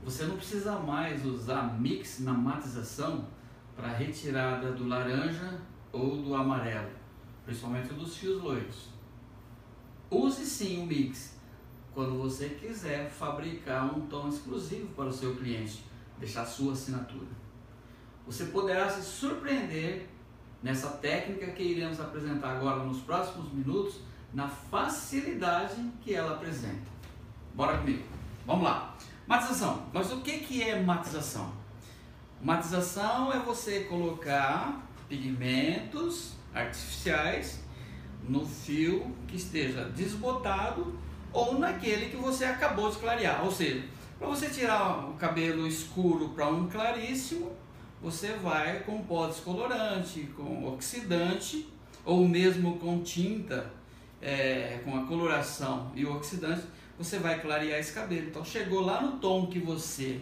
Você não precisa mais usar mix na matização para retirada do laranja ou do amarelo, principalmente dos fios loiros. Use sim o mix quando você quiser fabricar um tom exclusivo para o seu cliente, deixar a sua assinatura. Você poderá se surpreender nessa técnica que iremos apresentar agora nos próximos minutos, na facilidade que ela apresenta. Bora comigo, vamos lá. Matização, mas o que é matização? Matização é você colocar pigmentos artificiais no fio que esteja desbotado ou naquele que você acabou de clarear. Ou seja, para você tirar o cabelo escuro para um claríssimo, você vai com pó descolorante, com oxidante ou mesmo com tinta, com a coloração e o oxidante, você vai clarear esse cabelo. Então chegou lá no tom que você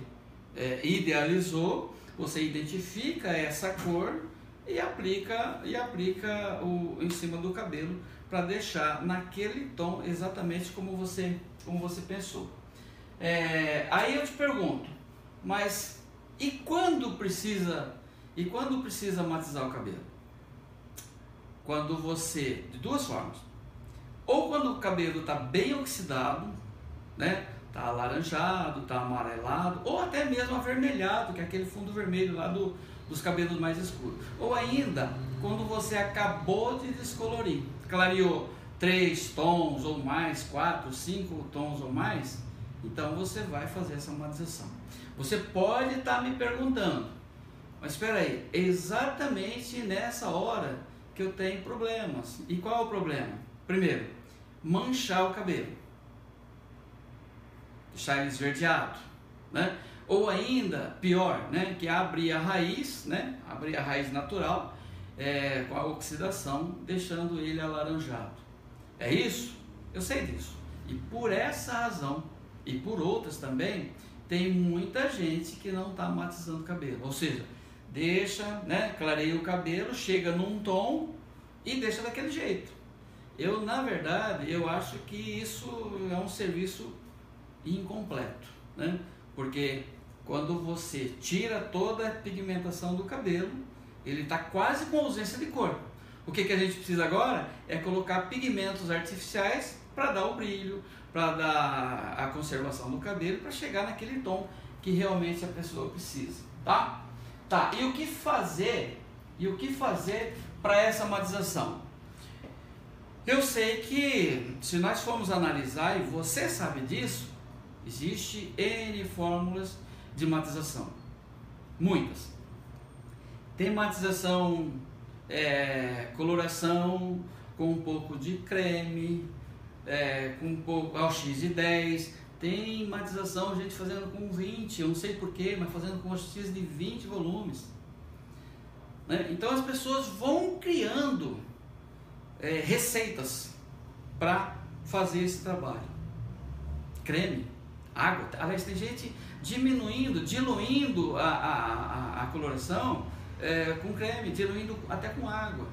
idealizou, você identifica essa cor e aplica em cima do cabelo para deixar naquele tom exatamente como você pensou. Aí eu te pergunto, mas e quando precisa matizar o cabelo? Quando você, de duas formas, ou quando o cabelo está bem oxidado, né? Está alaranjado, está amarelado, ou até mesmo avermelhado, que é aquele fundo vermelho lá dos cabelos mais escuros. Ou ainda, quando você acabou de descolorir, clareou 3 tons ou mais, 4, 5 tons ou mais, então você vai fazer essa matização. Você pode estar me perguntando, mas espera aí, exatamente nessa hora que eu tenho problemas. E qual é o problema? Primeiro, manchar o cabelo, deixar ele esverdeado, né? Ou ainda, pior, né? Que abrir a raiz, né? Abrir a raiz natural com a oxidação, deixando ele alaranjado. É isso? Eu sei disso. E por essa razão, e por outras também, tem muita gente que não está matizando o cabelo. Ou seja, deixa, né? Clareia o cabelo, chega num tom e deixa daquele jeito. Na verdade, eu acho que isso é um serviço incompleto, né? Porque quando você tira toda a pigmentação do cabelo, ele está quase com ausência de cor. O que a gente precisa agora é colocar pigmentos artificiais para dar o brilho, para dar a conservação do cabelo, para chegar naquele tom que realmente a pessoa precisa, tá? Tá, e o que fazer para essa matização? Eu sei que se nós formos analisar, e você sabe disso, existe N fórmulas de matização, muitas. Tem matização, coloração com um pouco de creme, com um pouco ao X de 10. Tem matização, gente fazendo com 20, eu não sei porquê, mas fazendo com X de 20 volumes. Né? Então as pessoas vão criando receitas para fazer esse trabalho. Creme, água, aliás, tem gente diluindo a coloração com creme, diluindo até com água.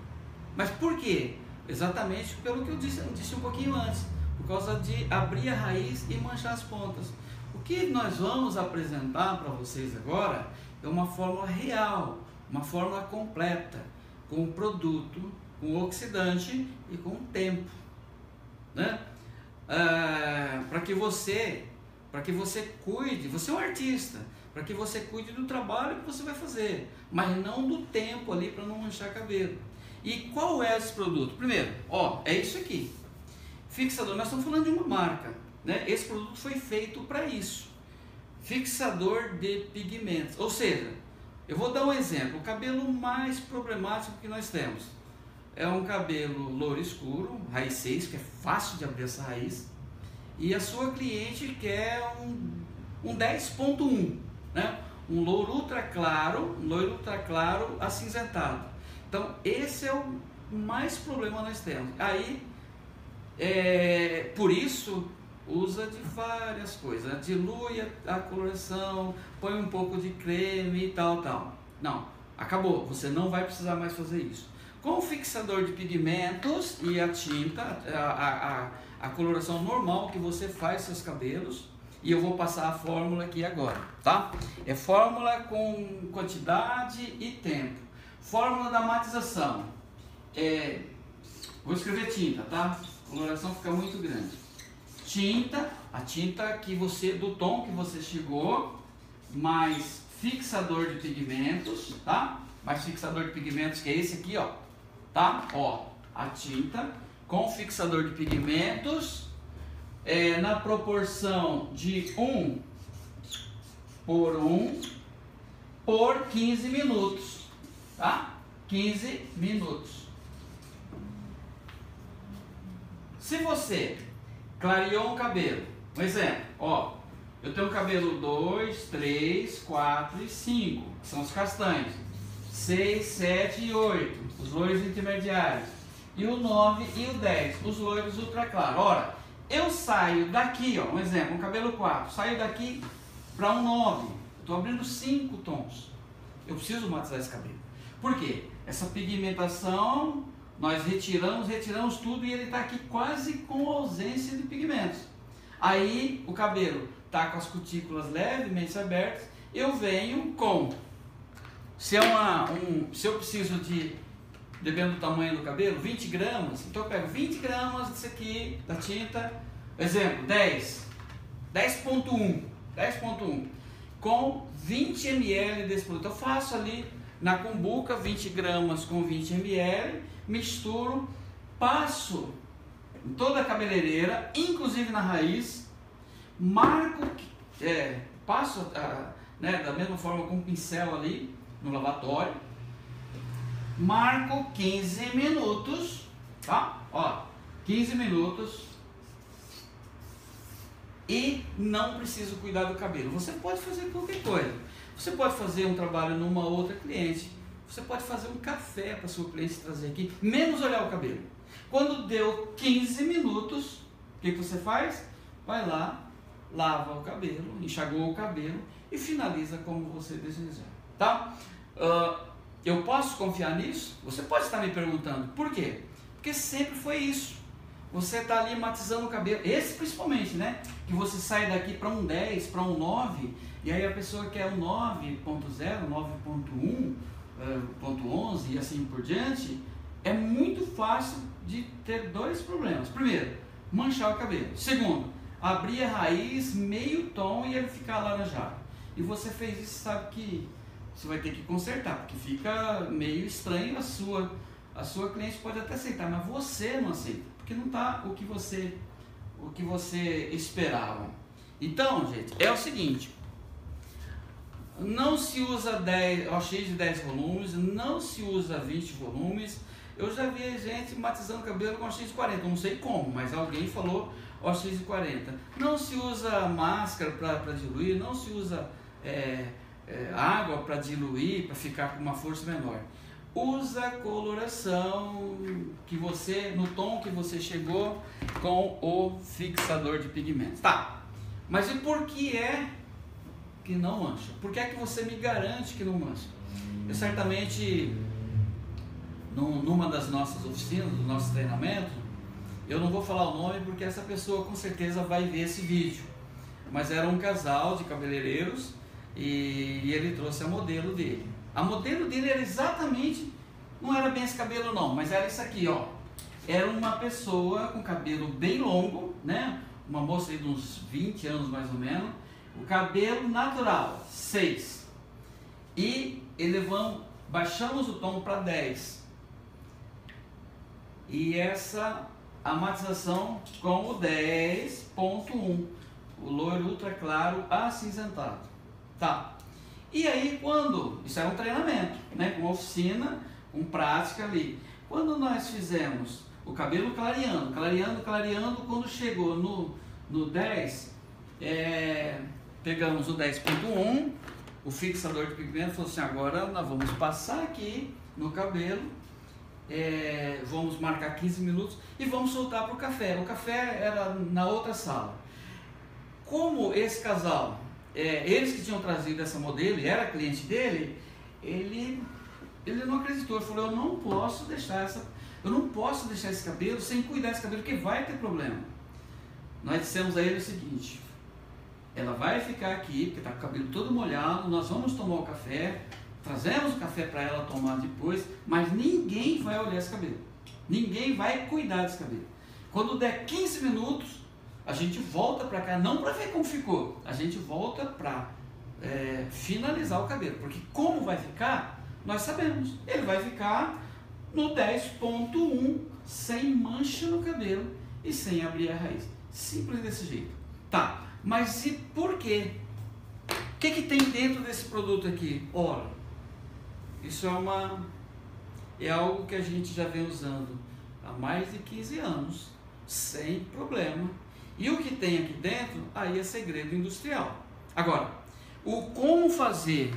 Mas por quê? Exatamente pelo que eu disse um pouquinho antes, por causa de abrir a raiz e manchar as pontas. O que nós vamos apresentar para vocês agora é uma fórmula real, uma fórmula completa, com produto, com oxidante e com tempo, né? Para que você cuide, você é um artista, para que você cuide do trabalho que você vai fazer, mas não do tempo ali para não manchar cabelo. E qual é esse produto? Primeiro, é isso aqui, fixador. Nós estamos falando de uma marca, né? Esse produto foi feito para isso, fixador de pigmentos. Ou seja, eu vou dar um exemplo. O cabelo mais problemático que nós temos é um cabelo louro escuro, raiz 6, que é fácil de abrir essa raiz, e a sua cliente quer um 10.1, né? Um louro ultra claro, acinzentado. Então esse é o mais problema nós temos. Aí, por isso, usa de várias coisas, né? Dilui a coloração, põe um pouco de creme e tal. Não, acabou, você não vai precisar mais fazer isso. Com o fixador de pigmentos e a tinta, a coloração normal que você faz seus cabelos, e eu vou passar a fórmula aqui agora, tá? É fórmula com quantidade e tempo. Fórmula da matização. Vou escrever tinta, tá? A coloração fica muito grande. Tinta, a tinta que você, do tom que você chegou, mais fixador de pigmentos, tá? Mais fixador de pigmentos, que é esse aqui, ó, tá? Ó, a tinta com fixador de pigmentos na proporção de 1 por 1 por 15 minutos, tá? 15 minutos. Se você clareou um cabelo, um exemplo, ó, eu tenho um cabelo 2, 3, 4 e 5, que são os castanhos, 6, 7 e 8, os loiros intermediários, e o 9 e o 10, os loiros ultra claros. Ora, eu saio daqui, ó, um exemplo, um cabelo 4, saio daqui para um 9, estou abrindo 5 tons. Eu preciso matizar esse cabelo. Por quê? Essa pigmentação, nós retiramos tudo e ele está aqui quase com ausência de pigmentos. Aí o cabelo está com as cutículas levemente abertas, eu venho com, se eu preciso de, dependendo do tamanho do cabelo, 20 gramas, então eu pego 20 gramas disso aqui, da tinta, exemplo, 10.1, com 20 ml desse produto. Eu faço ali na cumbuca 20 gramas com 20 ml, misturo, passo em toda a cabeleireira, inclusive na raiz, marco, passo da mesma forma com um pincel ali no lavatório, marco 15 minutos, tá? Ó, 15 minutos e não preciso cuidar do cabelo. Você pode fazer qualquer coisa. Você pode fazer um trabalho numa outra cliente. Você pode fazer um café para sua cliente trazer aqui, menos olhar o cabelo. Quando deu 15 minutos, o que você faz? Vai lá, lava o cabelo, enxagou o cabelo e finaliza como você desejar, tá? Eu posso confiar nisso? Você pode estar me perguntando, por quê? Porque sempre foi isso. Você está ali matizando o cabelo, esse principalmente, né? Que você sai daqui para um 10, para um 9, e aí a pessoa quer um 9.0, 9.1, 11 e assim por diante. É muito fácil de ter dois problemas. Primeiro, manchar o cabelo. Segundo, abrir a raiz meio tom e ele ficar laranjado. E você fez isso, sabe que você vai ter que consertar, porque fica meio estranho. A sua cliente pode até aceitar, mas você não aceita, porque não está o que você esperava. Então, gente, é o seguinte: não se usa OX de 10 volumes, não se usa 20 volumes. Eu já vi gente matizando cabelo com OX de 40, eu não sei como, mas alguém falou OX de 40. Não se usa máscara para diluir, não se usa água para diluir, para ficar com uma força menor. Usa coloração que você, no tom que você chegou, com o fixador de pigmentos. Tá, mas e por que é que não mancha? Por que é que você me garante que não mancha? Eu certamente, numa das nossas oficinas, do nosso treinamento, eu não vou falar o nome porque essa pessoa com certeza vai ver esse vídeo, mas era um casal de cabeleireiros e ele trouxe a modelo dele. A modelo dele era exatamente, não era bem esse cabelo não, mas era isso aqui, ó. Era uma pessoa com cabelo bem longo, né? Uma moça aí de uns 20 anos mais ou menos, o cabelo natural, 6. E baixamos o tom para 10. E a matização com o 10.1, o loiro ultra claro acinzentado. Tá. E aí isso era um treinamento, né, com oficina, com prática ali. Quando nós fizemos o cabelo clareando, quando chegou no 10, pegamos o 10.1, o fixador de pigmento, falou assim, agora nós vamos passar aqui no cabelo, vamos marcar 15 minutos e vamos soltar para o café. O café era na outra sala. Como esse casal, eles que tinham trazido essa modelo e era cliente dele, ele não acreditou. Ele falou, eu não posso deixar esse cabelo sem cuidar desse cabelo, porque vai ter problema. Nós dissemos a ele o seguinte: ela vai ficar aqui, porque está com o cabelo todo molhado, nós vamos tomar o café, trazemos o café para ela tomar depois, mas ninguém vai olhar esse cabelo, ninguém vai cuidar desse cabelo. Quando der 15 minutos, a gente volta para cá, não para ver como ficou, a gente volta para finalizar o cabelo, porque como vai ficar, nós sabemos, ele vai ficar no 10.1, sem mancha no cabelo e sem abrir a raiz, simples desse jeito. Tá, mas e por quê? O que tem dentro desse produto aqui? Ora, isso é algo que a gente já vem usando há mais de 15 anos, sem problema. E o que tem aqui dentro, aí é segredo industrial. Agora, o como fazer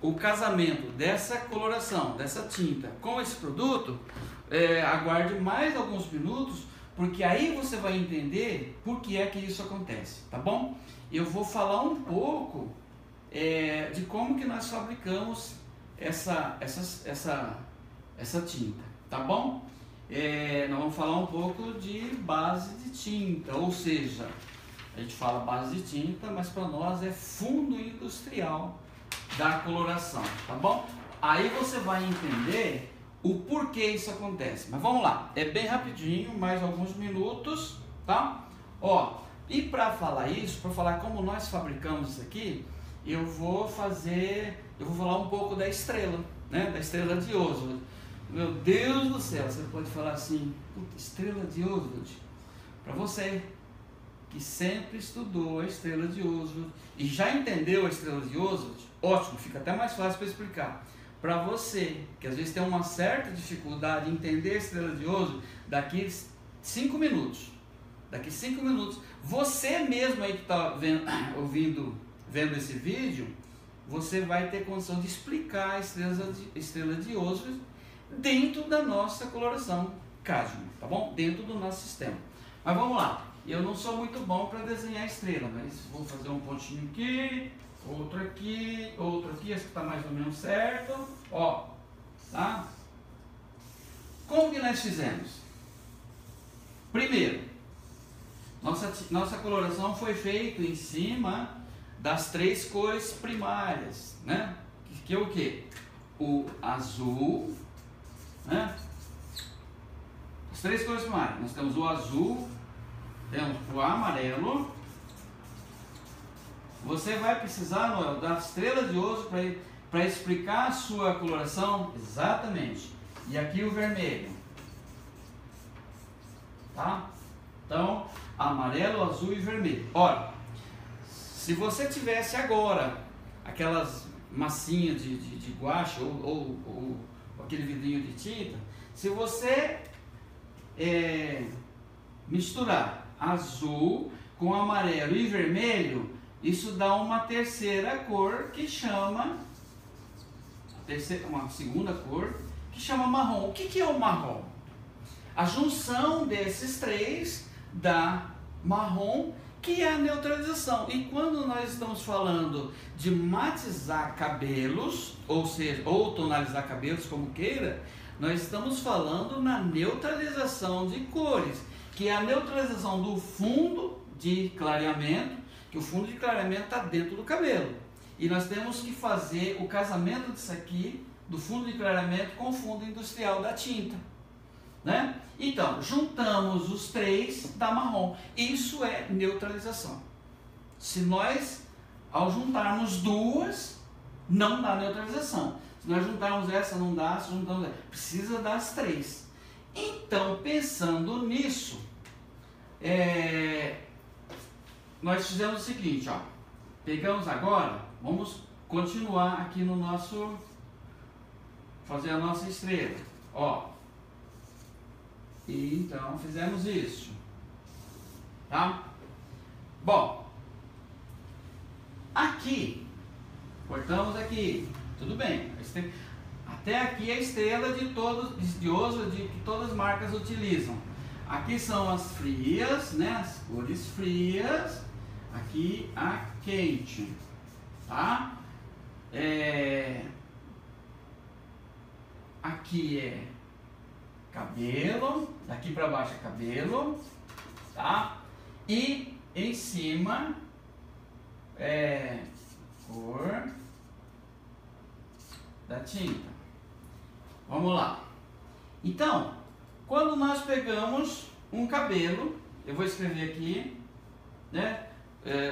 o casamento dessa coloração, dessa tinta com esse produto, aguarde mais alguns minutos, porque aí você vai entender por que é que isso acontece, tá bom? Eu vou falar um pouco de como que nós fabricamos essa tinta, tá bom? Nós vamos falar um pouco de base de tinta, ou seja, a gente fala base de tinta, mas para nós é fundo industrial da coloração, tá bom? Aí você vai entender o porquê isso acontece. Mas vamos lá, é bem rapidinho, mais alguns minutos, tá? Ó, e para falar isso, para falar como nós fabricamos isso aqui, eu vou falar um pouco da estrela, né? Da estrela de Oswald. Meu Deus do céu, você pode falar assim, estrela de Oswald, para você que sempre estudou a estrela de Oswald e já entendeu a estrela de Oswald, ótimo, fica até mais fácil para explicar. Para você, que às vezes tem uma certa dificuldade em entender a estrela de Oswald, daqui 5 minutos, você mesmo aí que está vendo esse vídeo, você vai ter condição de explicar a estrela de Oswald dentro da nossa coloração Cadmium, tá bom? Dentro do nosso sistema. Mas vamos lá, eu não sou muito bom para desenhar estrela, mas vou fazer um pontinho aqui, outro aqui, esse que está mais ou menos certo, ó, tá? Como que nós fizemos? Primeiro, nossa coloração foi feita em cima das 3 cores primárias, né? Que é o que? O azul, né? As 3 cores primárias, nós temos o azul, temos o amarelo. Você vai precisar, Noel, da estrela de Oswald para explicar a sua coloração? Exatamente. E aqui o vermelho. Tá? Então, amarelo, azul e vermelho. Olha, se você tivesse agora aquelas massinhas de guache ou aquele vidrinho de tinta, se você misturar azul com amarelo e vermelho, isso dá uma terceira cor que chama, uma segunda cor que chama marrom. O que é o marrom? A junção desses 3 dá marrom, que é a neutralização. E quando nós estamos falando de matizar cabelos, ou seja, ou tonalizar cabelos, como queira, nós estamos falando na neutralização de cores, que é a neutralização do fundo de clareamento, que o fundo de clareamento está dentro do cabelo. E nós temos que fazer o casamento disso aqui, do fundo de clareamento, com o fundo industrial da tinta, né? Então, juntamos os 3, dá marrom. Isso é neutralização. Se nós, ao juntarmos 2, não dá neutralização. Se nós juntarmos essa, não dá. Se juntamos essa, precisa das 3. Então, pensando nisso, nós fizemos o seguinte, ó. Pegamos agora, vamos continuar aqui no nosso, fazer a nossa estrela, ó. E então fizemos isso, tá? Bom, aqui, cortamos aqui, tudo bem. Até aqui é a estrela de Oswald que todas as marcas utilizam. Aqui são as frias, né? As cores frias. Aqui a quente, tá? Aqui é cabelo, daqui para baixo é cabelo, tá? E em cima cor da tinta. Vamos lá. Então, quando nós pegamos um cabelo, eu vou escrever aqui, né?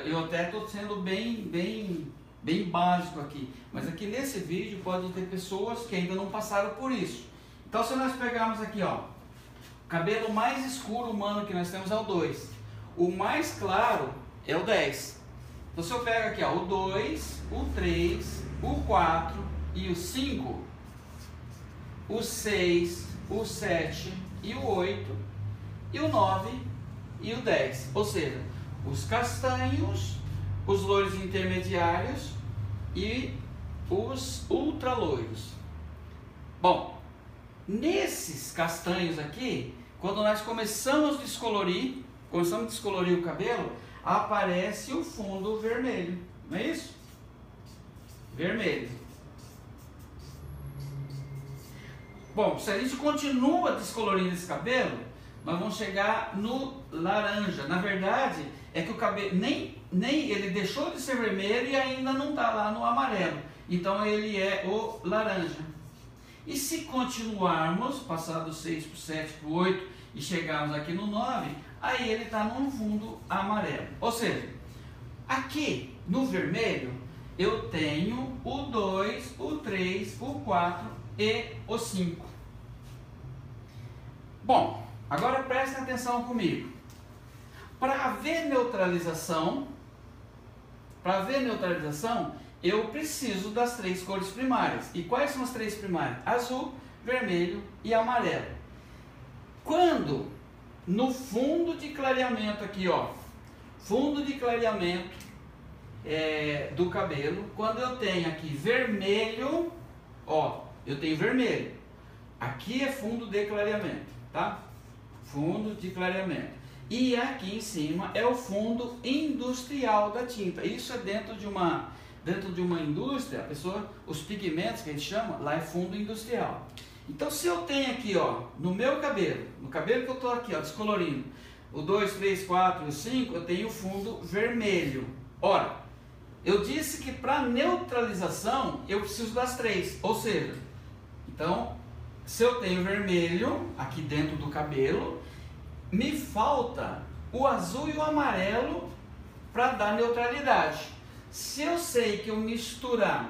Eu até estou sendo bem básico aqui, mas aqui nesse vídeo pode ter pessoas que ainda não passaram por isso. Então, se nós pegarmos aqui, ó, o cabelo mais escuro humano que nós temos é o 2. O mais claro é o 10. Então, se eu pego aqui, ó, o 2, o 3, o 4 e o 5, o 6, o 7 e o 8, e o 9 e o 10. Ou seja, os castanhos, os loiros intermediários e os ultraloiros. Bom, nesses castanhos aqui, quando nós começamos a descolorir o cabelo, aparece o fundo vermelho, não é isso? Vermelho. Bom, se a gente continua descolorindo esse cabelo, nós vamos chegar no laranja. Na verdade, é que o cabelo nem ele deixou de ser vermelho e ainda não está lá no amarelo. Então ele é o laranja. E se continuarmos, passar do 6 para o 7 para o 8 e chegarmos aqui no 9, aí ele está no fundo amarelo. Ou seja, aqui no vermelho eu tenho o 2, o 3, o 4 e o 5. Bom, agora prestem atenção comigo. Para haver neutralização, eu preciso das 3 cores primárias. E quais são as 3 primárias? Azul, vermelho e amarelo. Quando no fundo de clareamento aqui, ó, fundo de clareamento do cabelo, quando eu tenho aqui vermelho, ó, eu tenho vermelho. Aqui é fundo de clareamento, tá? Fundo de clareamento. E aqui em cima é o fundo industrial da tinta. Isso é dentro de uma indústria, os pigmentos que a gente chama, lá é fundo industrial. Então, se eu tenho aqui, ó, no meu cabelo, no cabelo que eu estou aqui, ó, descolorindo, o 2, 3, 4 e o 5, eu tenho o fundo vermelho. Ora, eu disse que para neutralização eu preciso das 3, ou seja, então, se eu tenho vermelho aqui dentro do cabelo, me falta o azul e o amarelo para dar neutralidade. Se eu sei que eu misturar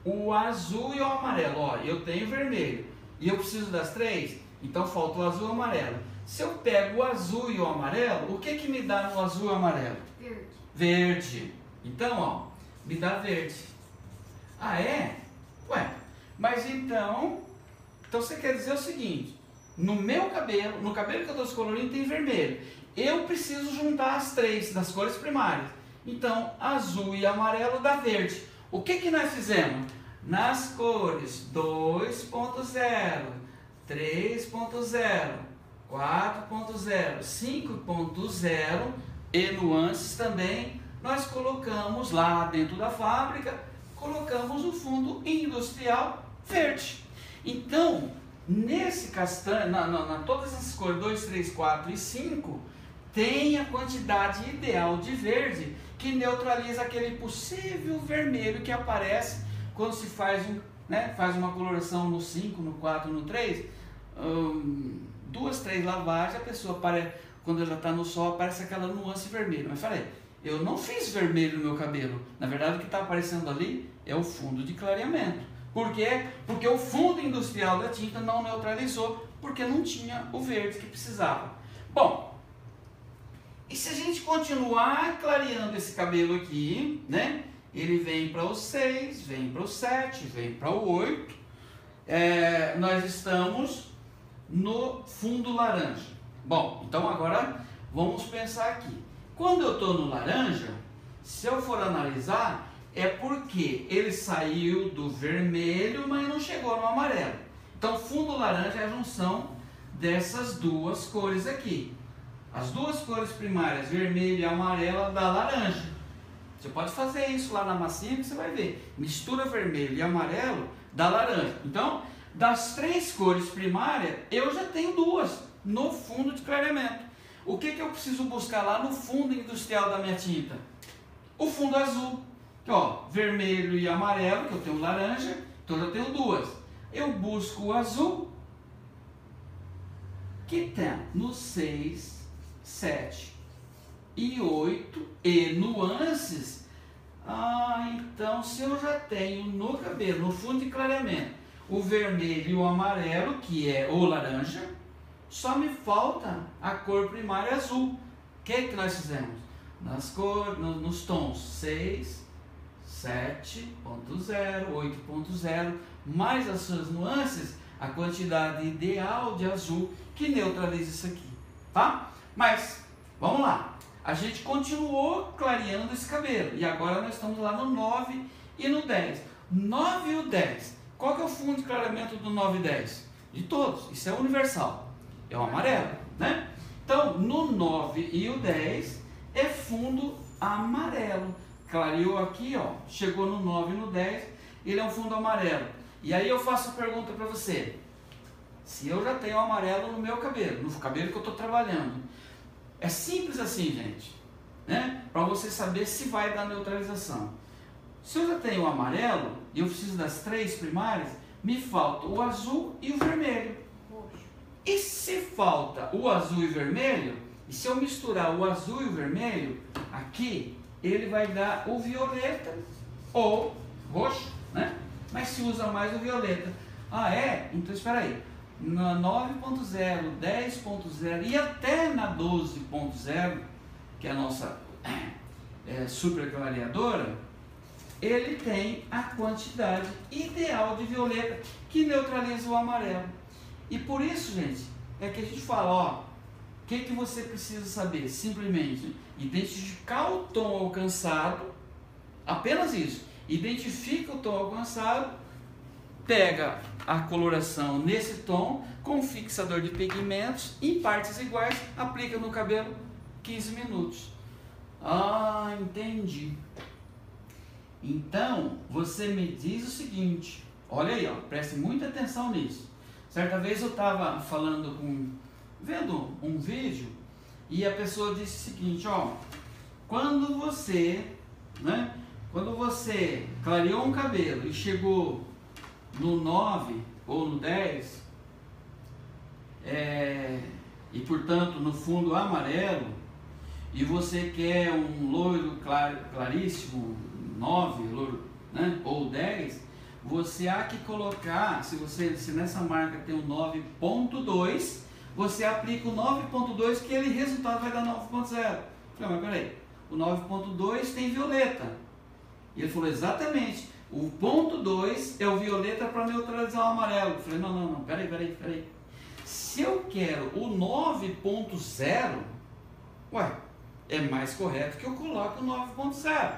o azul e o amarelo, ó, eu tenho vermelho e eu preciso das 3, então falta o azul e o amarelo. Se eu pego o azul e o amarelo, o que que me dá no azul e o amarelo? Verde. Verde. Então, ó, me dá verde. Ah, é? Ué, mas então você quer dizer o seguinte: no meu cabelo, no cabelo que eu estou descolorindo tem vermelho. Eu preciso juntar as 3 das cores primárias. Então, azul e amarelo dá verde. O que que nós fizemos? Nas cores 2.0, 3.0, 4.0, 5.0 e nuances também, nós colocamos lá dentro da fábrica, colocamos o fundo industrial verde. Então, nesse castanho, todas as cores 2, 3, 4 e 5, tem a quantidade ideal de verde que neutraliza aquele possível vermelho que aparece quando se faz, faz uma coloração no 5, no 4, no 3. 2, 3 lavagens, a pessoa quando ela está no sol, aparece aquela nuance vermelha. Mas falei, eu não fiz vermelho no meu cabelo. Na verdade, o que está aparecendo ali é o fundo de clareamento. Por quê? Porque o fundo industrial da tinta não neutralizou, porque não tinha o verde que precisava. Bom, e se a gente continuar clareando esse cabelo aqui, né? Ele vem para o 6, vem para o 7, vem para o 8. Nós estamos no fundo laranja. Bom, então agora vamos pensar aqui. Quando eu estou no laranja, se eu for analisar, é porque ele saiu do vermelho, mas não chegou no amarelo. Então, fundo laranja é a junção dessas duas cores aqui. As duas cores primárias, vermelho e amarelo, dá laranja. Você pode fazer isso lá na massinha que você vai ver. Mistura vermelho e amarelo, dá laranja. Então, das 3 cores primárias, eu já tenho 2 no fundo de clareamento. O que eu preciso buscar lá no fundo industrial da minha tinta? O fundo azul, que ó, vermelho e amarelo, que eu tenho laranja, então eu já tenho duas. Eu busco o azul, que tem no 6, 7 e 8 e nuances. Então se eu já tenho no cabelo, no fundo de clareamento, o vermelho e o amarelo, que é o laranja, só me falta a cor primária azul. O que nós fizemos? Nos tons 6, 7.0, 8.0, mais as suas nuances, a quantidade ideal de azul que neutraliza isso aqui, tá? Mas, vamos lá. A gente continuou clareando esse cabelo. E agora nós estamos lá no 9 e no 10. 9 e o 10. Qual que é o fundo de clareamento do 9 e 10? De todos. Isso é universal. É o amarelo, né? Então, no 9 e o 10 é fundo amarelo. Clareou aqui, ó. Chegou no 9 e no 10. Ele é um fundo amarelo. E aí eu faço a pergunta para você. Se eu já tenho amarelo no meu cabelo, no cabelo que eu estou trabalhando, é simples assim, gente, né? Para você saber se vai dar neutralização. Se eu já tenho o amarelo e eu preciso das três primárias, me falta o azul e o vermelho. E se falta o azul e o vermelho, e se eu misturar o azul e o vermelho, aqui ele vai dar o violeta ou roxo, né? Mas se usa mais o violeta. Então espera aí. Na 9.0, 10.0 e até na 12.0, que é a nossa super clareadora, ele tem a quantidade ideal de violeta que neutraliza o amarelo. E por isso, gente, é que a gente fala, ó, o que você precisa saber? Simplesmente identificar o tom alcançado, apenas isso. Identifica o tom alcançado, pega a coloração nesse tom com um fixador de pigmentos em partes iguais, aplica no cabelo 15 minutos. Entendi. Então, você me diz o seguinte, olha aí, ó, preste muita atenção nisso. Certa vez eu estava vendo um vídeo e a pessoa disse o seguinte, ó, quando você clareou um cabelo e chegou no 9 ou no 10, e portanto no fundo amarelo, e você quer um loiro claríssimo, 9, loiro, né, ou 10, você há que colocar, se nessa marca tem o 9.2, você aplica o 9.2, que ele resultado vai dar 9.0. Falei, mas peraí, o 9.2 tem violeta. E ele falou, exatamente, o ponto 2 é o violeta para neutralizar o amarelo. Eu falei, não, peraí. Se eu quero o 9.0, é mais correto que eu coloque o 9.0.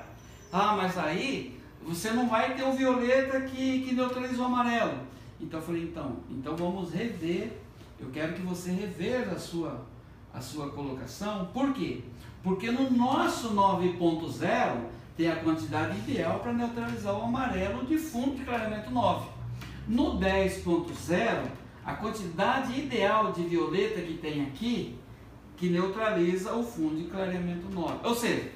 Mas aí você não vai ter o violeta que neutraliza o amarelo. Então eu falei, então vamos rever. Eu quero que você reveja a sua colocação. Por quê? Porque no nosso 9.0 tem a quantidade ideal para neutralizar o amarelo de fundo de clareamento 9. No 10.0, a quantidade ideal de violeta que tem aqui, que neutraliza o fundo de clareamento 9. Ou seja,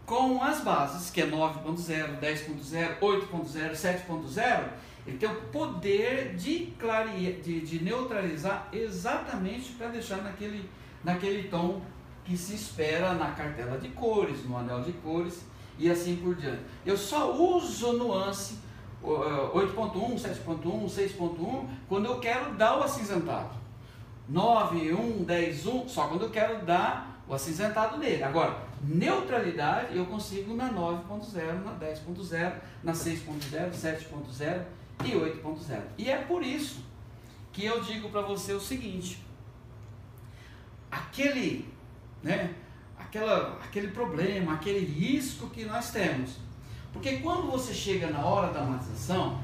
com as bases, que é 9.0, 10.0, 8.0, 7.0, ele tem o poder de neutralizar exatamente para deixar naquele tom que se espera na cartela de cores, no anel de cores e assim por diante. Eu só uso nuance 8.1, 7.1, 6.1 quando eu quero dar o acinzentado. 9, 1, 10, 1, só quando eu quero dar o acinzentado nele. Agora, neutralidade eu consigo na 9.0, na 10.0, na 6.0, 7.0 e 8.0. E é por isso que eu digo para você o seguinte: aquele problema, aquele risco que nós temos. Porque quando você chega na hora da matização,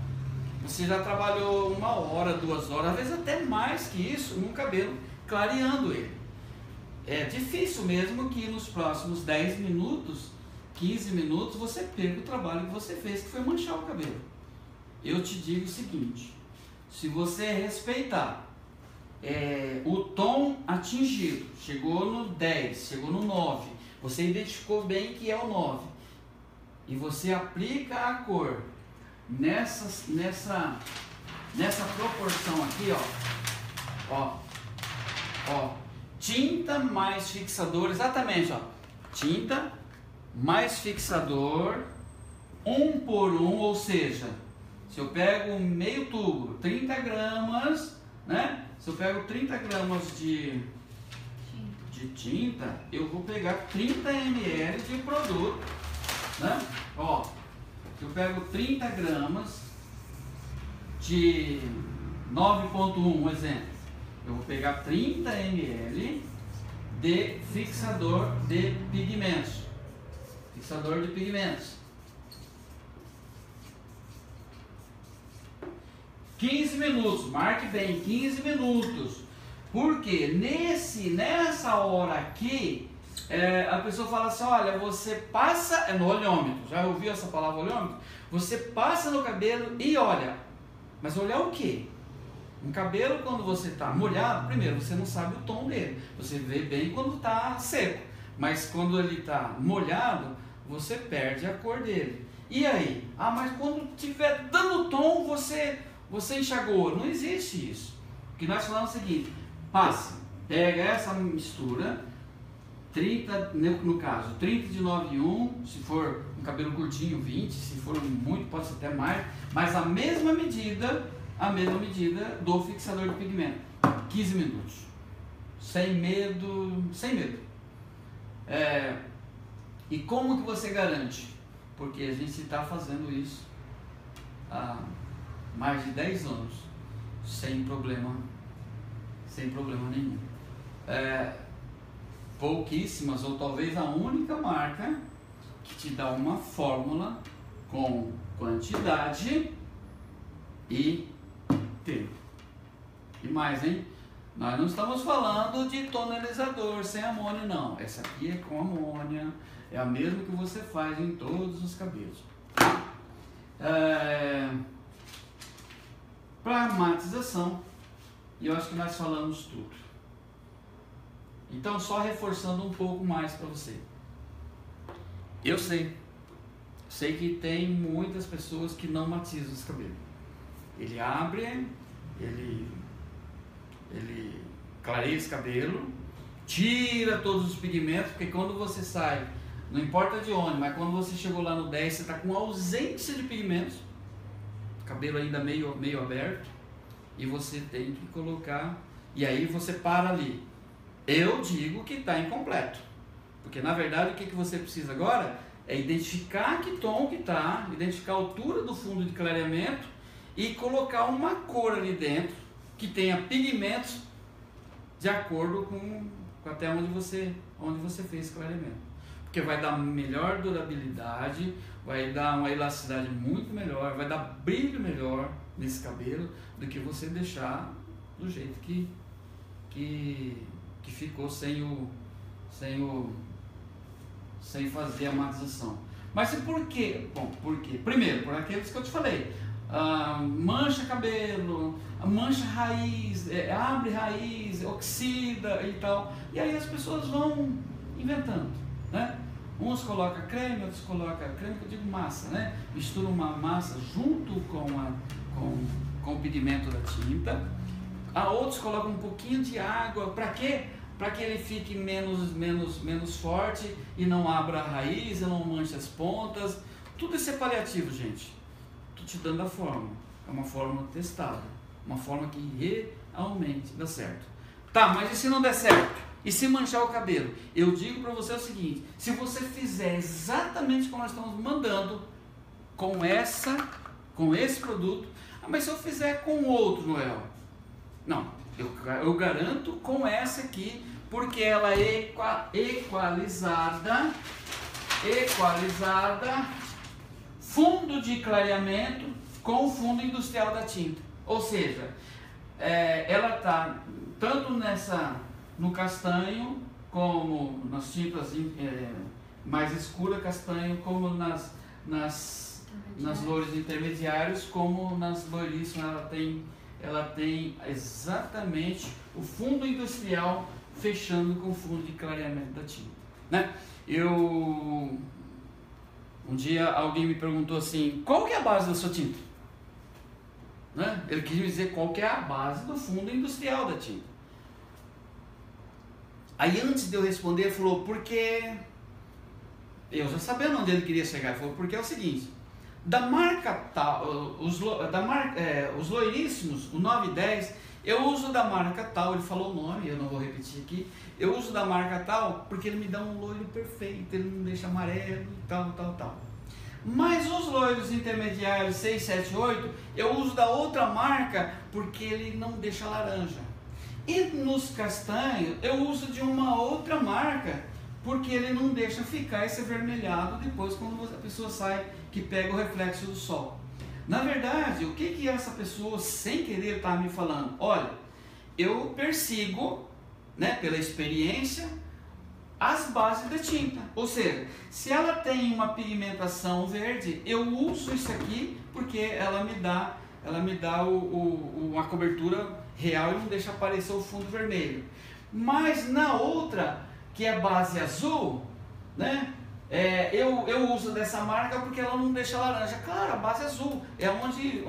você já trabalhou 1 hora, 2 horas, às vezes até mais que isso, num cabelo, clareando ele. É difícil mesmo que nos próximos 10 minutos, 15 minutos, você perca o trabalho que você fez, que foi manchar o cabelo. Eu te digo o seguinte: se você respeitar o tom atingido, chegou no 10, chegou no 9, você identificou bem que é o 9, e você aplica a cor nessa proporção aqui, ó, tinta mais fixador, exatamente, ó, tinta mais fixador, 1 por 1, ou seja, se eu pego meio tubo, 30 gramas, né? Se eu pego 30 gramas de tinta, eu vou pegar 30 ml de produto, né? Ó, se eu pego 30 gramas de 9.1, exemplo, eu vou pegar 30 ml de fixador de pigmentos. Fixador de pigmentos. 15 minutos, marque bem, 15 minutos. Porque nessa hora aqui, a pessoa fala assim, olha, você passa, no olhômetro, já ouviu essa palavra olhômetro? Você passa no cabelo e olha, mas olhar o quê? Um cabelo, quando você está molhado, primeiro, você não sabe o tom dele, você vê bem quando está seco, mas quando ele está molhado, você perde a cor dele. E aí? Ah, mas quando estiver dando tom, você enxagou. Não existe isso. O que nós falamos é o seguinte, pega essa mistura, 30, no caso, 30 de 9,1, se for um cabelo curtinho, 20, se for muito, pode ser até mais, mas a mesma medida do fixador de pigmento, 15 minutos, sem medo. E como que você garante? Porque a gente está fazendo isso há mais de 10 anos, sem problema nenhum. Pouquíssimas, ou talvez a única marca que te dá uma fórmula com quantidade e tempo. E mais, hein? Nós não estamos falando de tonalizador sem amônia, não. Essa aqui é com amônia, é a mesma que você faz em todos os cabelos. Para matização, e eu acho que nós falamos tudo. Então, só reforçando um pouco mais para você. Eu sei que tem muitas pessoas que não matizam esse cabelo. Ele abre, ele clareia esse cabelo, tira todos os pigmentos, porque quando você sai, não importa de onde, mas quando você chegou lá no 10, você está com ausência de pigmentos, cabelo ainda meio aberto, e você tem que colocar, e aí você para ali. Eu digo que está incompleto, porque na verdade o que você precisa agora é identificar que tom que está, identificar a altura do fundo de clareamento e colocar uma cor ali dentro que tenha pigmentos de acordo com até onde você fez clareamento, porque vai dar melhor durabilidade, vai dar uma elasticidade muito melhor, vai dar brilho melhor nesse cabelo do que você deixar do jeito que ficou sem fazer a matização. Mas por quê? Bom, por quê? Primeiro, por aqueles que eu te falei, mancha cabelo, mancha raiz, abre raiz, oxida e tal, e aí as pessoas vão inventando, né? Uns colocam creme, outros colocam creme, que eu digo massa, né? Mistura uma massa junto com o pigmento da tinta. Outros colocam um pouquinho de água, para quê? Para que ele fique menos forte e não abra a raiz, e não manche as pontas. Tudo isso é paliativo, gente. Estou te dando a fórmula. É uma fórmula testada, uma fórmula que realmente dá certo. Tá, mas e se não der certo? E se manchar o cabelo? Eu digo para você o seguinte, se você fizer exatamente como nós estamos mandando, com esse produto, mas se eu fizer com outro, Noel? Não, eu garanto com essa aqui, porque ela é equalizada, fundo de clareamento com o fundo industrial da tinta. Ou seja, ela está tanto no castanho, como nas tintas mais escuras castanho, como nas loiras intermediários, como nas loiríssimas. Ela tem exatamente o fundo industrial fechando com o fundo de clareamento da tinta, né? Um dia alguém me perguntou assim, qual que é a base da sua tinta? Né? Ele quis me dizer qual que é a base do fundo industrial da tinta. Aí antes de eu responder, ele falou, porque... Eu já sabendo onde ele queria chegar, ele falou, porque é o seguinte, da marca tal, os loiríssimos, o 9 e 10, eu uso da marca tal, ele falou o nome, eu não vou repetir aqui, eu uso da marca tal porque ele me dá um loiro perfeito, ele não deixa amarelo e tal. Mas os loiros intermediários 6, 7, 8, eu uso da outra marca porque ele não deixa laranja. E nos castanhos, eu uso de uma outra marca porque ele não deixa ficar esse avermelhado depois quando a pessoa sai, que pega o reflexo do sol. Na verdade, o que essa pessoa sem querer está me falando? Olha, eu persigo, né, pela experiência, as bases da tinta. Ou seja, se ela tem uma pigmentação verde, eu uso isso aqui porque ela me dá uma cobertura real e não deixa aparecer o fundo vermelho. Mas na outra, que é base azul, né? Eu uso dessa marca porque ela não deixa laranja. Claro, a base azul é onde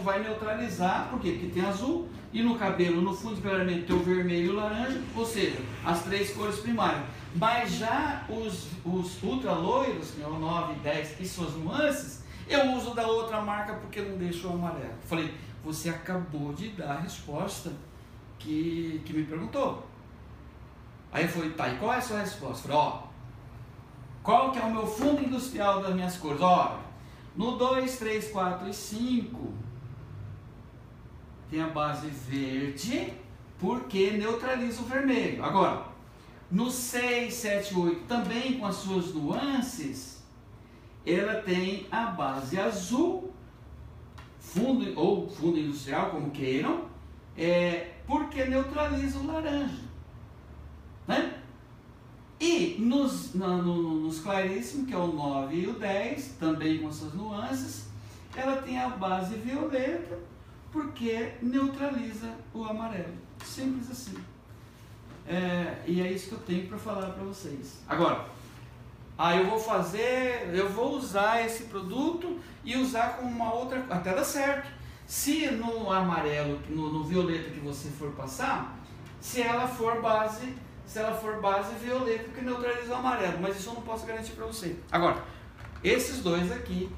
vai neutralizar, por quê? Porque tem azul e no cabelo, no fundo claramente tem o vermelho e o laranja, ou seja, as três cores primárias. Mas já os ultra loiros, que é o 9, 10 e suas nuances, eu uso da outra marca porque não deixa o amarelo. Falei, você acabou de dar a resposta que me perguntou. Aí eu falei, tá, e qual é a sua resposta? Falei, ó, qual que é o meu fundo industrial das minhas cores? Ó, no 2, 3, 4 e 5 tem a base verde porque neutraliza o vermelho. Agora, no 6, 7, 8 também com as suas nuances, ela tem a base azul, fundo industrial, como queiram, porque neutraliza o laranja. Né? E nos claríssimos, que é o 9 e o 10, também com suas nuances, ela tem a base violeta, porque neutraliza o amarelo. Simples assim. E é isso que eu tenho para falar para vocês. Agora, eu vou usar esse produto e usar com uma outra, até dá certo. Se no amarelo, no violeta que você for passar, se ela for base violeta, que neutraliza o amarelo, mas isso eu não posso garantir para você. Agora, esses dois aqui,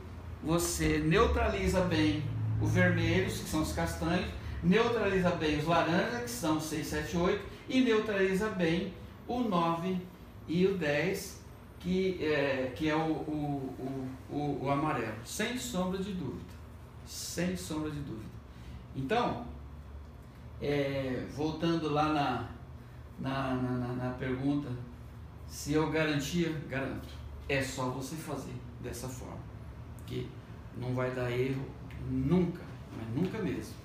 você neutraliza bem o vermelho, que são os castanhos, neutraliza bem os laranjas, que são 6, 7, 8, e neutraliza bem o 9 e o 10, que é o amarelo, sem sombra de dúvida. Sem sombra de dúvida. Então, voltando lá na pergunta, se eu garantia, garanto. É só você fazer dessa forma, que não vai dar erro nunca, mas nunca mesmo.